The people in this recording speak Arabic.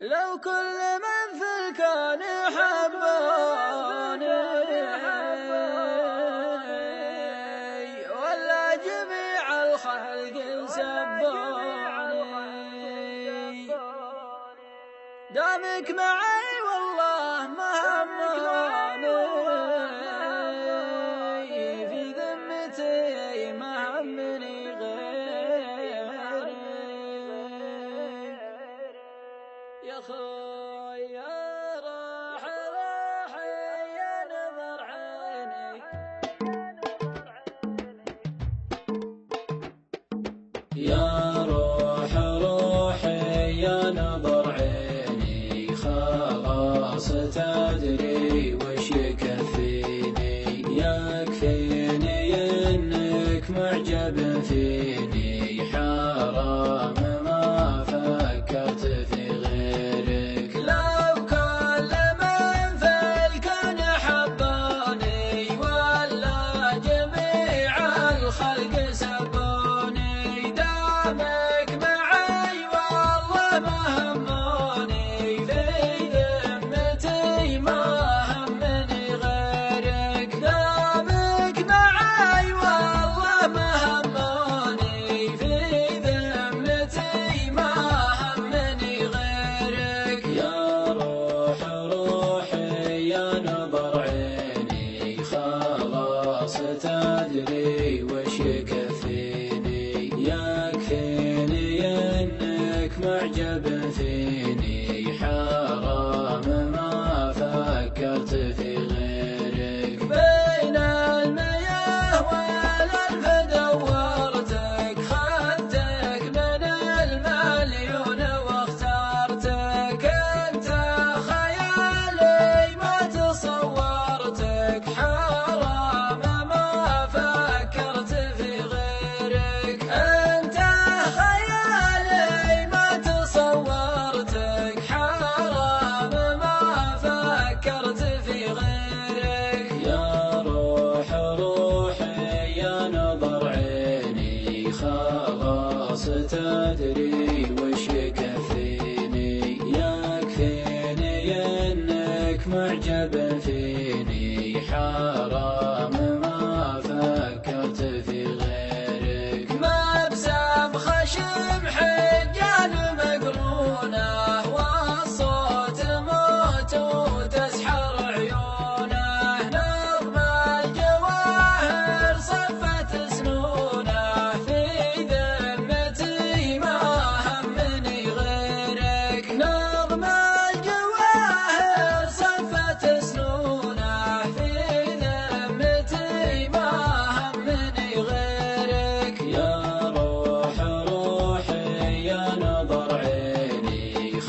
لو كل من في الكون يحبوني ولا جميع الخلق يسبوني دامك معي والله ما هموني في ذمتي ما همني غيري يا خويا راح يا نظر عيني يا روح روحي يا نظر عيني خلاص تدري وش يكفيني يكفيني انك معجب فيني حرام ما فكرت في غيرك لو كل من في الكون حبوني ولا جميع الخلق سبوني دامك معي والله ما هموني في ذمتي ما همني غيرك دامك معي والله ما هموني في ذمتي ما همني غيرك يا روح روحي يا نظر عيني خلاص تدري وش يكفيني يكفيني انك معجب فيني حرام ما فكرت في غيرك بين المياه والألف دورتك خدتك من المليون واخترتك انت خيالي ما تصورتك حرام ما فكرت في غيرك انت خيالي ما تصورتك حرام ما فكرت في غيرك يا روح روحي يا نظر عيني خلاص تدري وش يكفيني يكفيني انك معجب فيني حرام ما فكرت في غيرك مبسم خشم حجان مقرونه والصوت موت وتسحر عيونه نظم الجواهر صفت سنونه في ذمتي ما همني غيرك نظم الجواهر صفت سنونه في ذمتي ما همني غيرك يا روح روحي يا نظر عيني